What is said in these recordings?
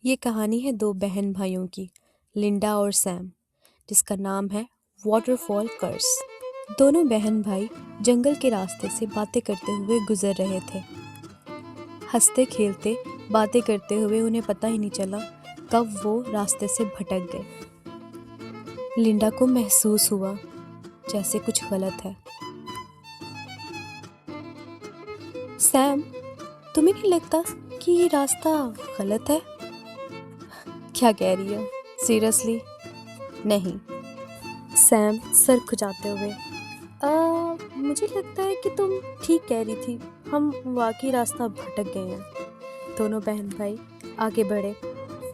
ये कहानी है दो बहन भाइयों की, लिंडा और सैम, जिसका नाम है वाटरफॉल कर्स। दोनों बहन भाई जंगल के रास्ते से बातें करते हुए गुजर रहे थे। हंसते खेलते बातें करते हुए उन्हें पता ही नहीं चला कब वो रास्ते से भटक गए। लिंडा को महसूस हुआ जैसे कुछ गलत है। सैम, तुम्हें नहीं लगता कि ये रास्ता गलत है? क्या कह रही है? सीरियसली? नहीं। सैम सर खुजाते हुए, मुझे लगता है कि तुम ठीक कह रही थी, हम वाकई रास्ता भटक गए हैं। दोनों बहन भाई आगे बढ़े,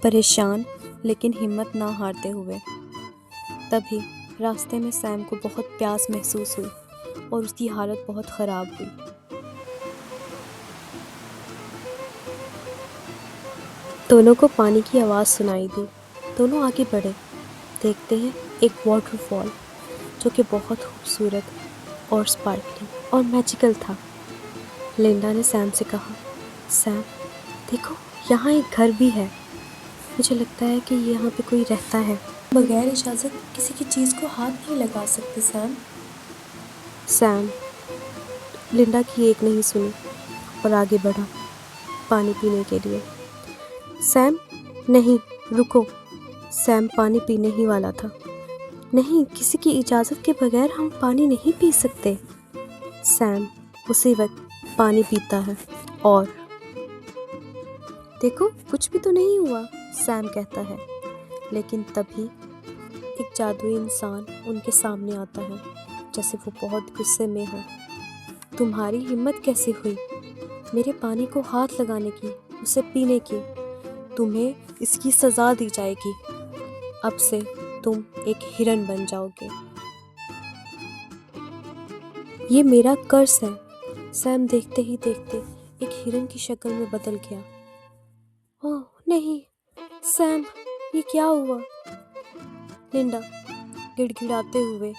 परेशान लेकिन हिम्मत ना हारते हुए। तभी रास्ते में सैम को बहुत प्यास महसूस हुई और उसकी हालत बहुत ख़राब हुई। दोनों को पानी की आवाज़ सुनाई दी। दोनों आगे बढ़े, देखते हैं एक वाटरफॉल जो कि बहुत खूबसूरत और स्पार्कलिंग और मैजिकल था। लिंडा ने सैम से कहा, सैम देखो, यहाँ एक घर भी है। मुझे लगता है कि यहाँ पे कोई रहता है। बगैर इजाज़त किसी की चीज़ को हाथ नहीं लगा सकते सैम। सैम लिंडा की एक नहीं सुनी और आगे बढ़ा पानी पीने के लिए। सैम नहीं, रुको। सैम पानी पीने ही वाला था। नहीं, किसी की इजाज़त के बगैर हम पानी नहीं पी सकते। सैम उसी वक्त पानी पीता है और देखो, कुछ भी तो नहीं हुआ, सैम कहता है। लेकिन तभी एक जादुई इंसान उनके सामने आता है, जैसे वो बहुत गुस्से में हो। तुम्हारी हिम्मत कैसे हुई मेरे पानी को हाथ लगाने की, उसे पीने की? तुम्हें इसकी सज़ा दी जाएगी। अब से तुम एक हिरन बन जाओगे। ये मेरा कर्स है। सैम देखते ही देखते एक हिरन की शक्ल में बदल गया। ओह नहीं, सैम, ये क्या हुआ? लिंडा गिड़गिड़ाते हुए,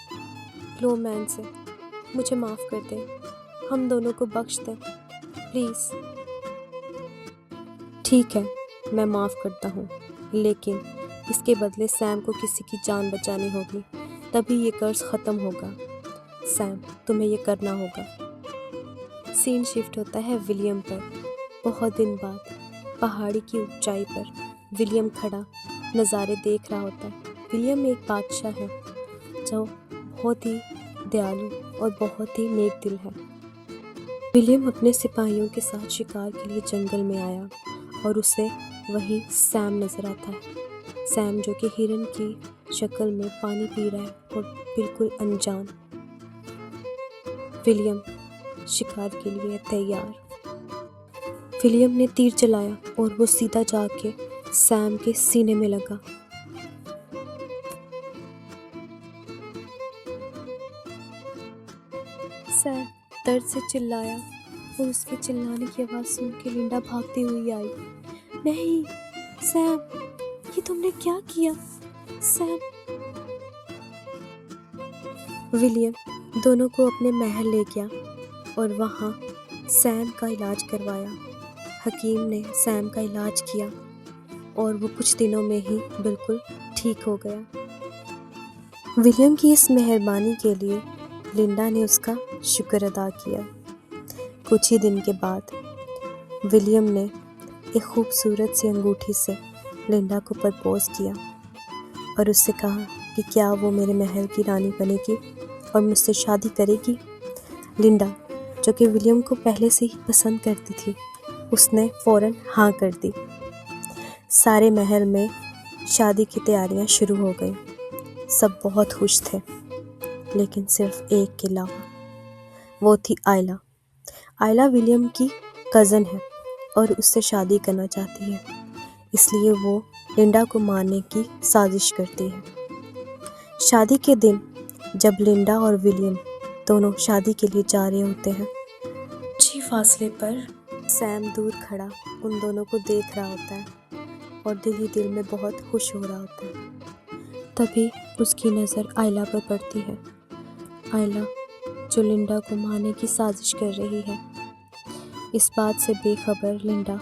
क्लोमैन से, मुझे माफ़ कर दे, हम दोनों को बख्श दे प्लीज़। ठीक है, मैं माफ़ करता हूँ, लेकिन इसके बदले सैम को किसी की जान बचानी होगी, तभी ये कर्ज ख़त्म होगा। सैम, तुम्हें ये करना होगा। सीन शिफ्ट होता है विलियम पर। बहुत दिन बाद पहाड़ी की ऊंचाई पर विलियम खड़ा नज़ारे देख रहा होता है। विलियम एक बादशाह है जो बहुत ही दयालु और बहुत ही नेक दिल है। विलियम अपने सिपाहियों के साथ शिकार के लिए जंगल में आया और उसे वहीं सैम नज़र आता है। सैम जो कि हिरन की शक्ल में पानी पी रहा है और बिल्कुल अनजान। विलियम शिकार के लिए तैयार। विलियम ने तीर चलाया और वो सीधा जाके सैम के सीने में लगा। सैम दर्द से चिल्लाया और उसके चिल्लाने की आवाज़ सुन के लिंडा भागती हुई आई। नहीं सैम, ये तुमने क्या किया? सैम। विलियम दोनों को अपने महल ले गया और वहाँ सैम का इलाज करवाया। हकीम ने सैम का इलाज किया और वो कुछ दिनों में ही बिल्कुल ठीक हो गया। विलियम की इस मेहरबानी के लिए लिंडा ने उसका शुक्र अदा किया। कुछ ही दिन के बाद विलियम ने एक खूबसूरत सी अंगूठी से लिंडा को प्रपोज किया और उससे कहा कि क्या वो मेरे महल की रानी बनेगी और मुझसे शादी करेगी। लिंडा जो कि विलियम को पहले से ही पसंद करती थी, उसने फ़ौरन हाँ कर दी। सारे महल में शादी की तैयारियां शुरू हो गई। सब बहुत खुश थे, लेकिन सिर्फ एक के अलावा। वो थी आयला। आयला विलियम की कज़न है और उससे शादी करना चाहती है, इसलिए वो लिंडा को मारने की साजिश करती है। शादी के दिन जब लिंडा और विलियम दोनों शादी के लिए जा रहे होते हैं, कुछ ही फासले पर सैम दूर खड़ा उन दोनों को देख रहा होता है और दिल ही दिल में बहुत खुश हो रहा होता है। तभी उसकी नज़र आयला पर पड़ती है। आयला जो लिंडा को मारने की साजिश कर रही है। इस बात से बेखबर लिंडा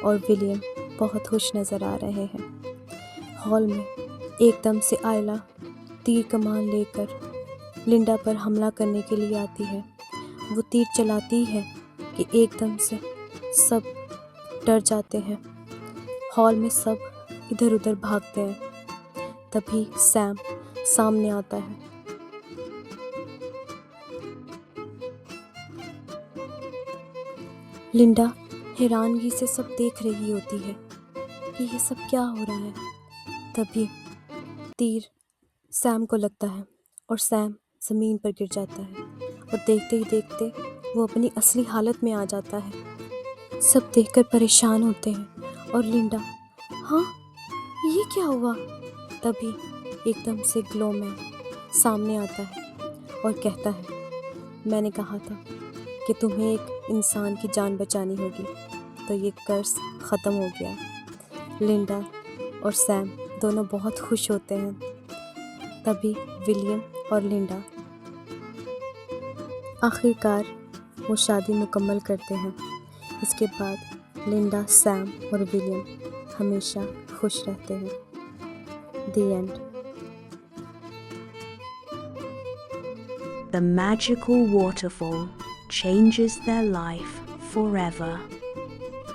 और विलियम बहुत खुश नज़र आ रहे हैं। हॉल में एकदम से आयला तीर कमान लेकर लिंडा पर हमला करने के लिए आती है। वो तीर चलाती है कि एकदम से सब डर जाते हैं। हॉल में सब इधर उधर भागते हैं। तभी सैम सामने आता है। लिंडा हैरानगी से सब देख रही होती है कि ये सब क्या हो रहा है। तभी तीर सैम को लगता है और सैम ज़मीन पर गिर जाता है और देखते ही देखते वो अपनी असली हालत में आ जाता है। सब देखकर परेशान होते हैं और लिंडा, हाँ ये क्या हुआ? तभी एकदम से ग्लोमैन सामने आता है और कहता है, मैंने कहा था कि तुम्हें एक इंसान की जान बचानी होगी, तो ये कर्ज ख़त्म हो गया। लिंडा और सैम दोनों बहुत खुश होते हैं। तभी विलियम और लिंडा आखिरकार वो शादी मुकम्मल करते हैं। इसके बाद लिंडा, सैम और विलियम हमेशा खुश रहते हैं। The end. The magical waterfall changes their life forever.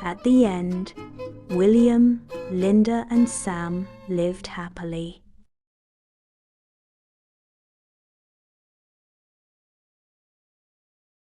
At the end, William, Linda, and Sam lived happily.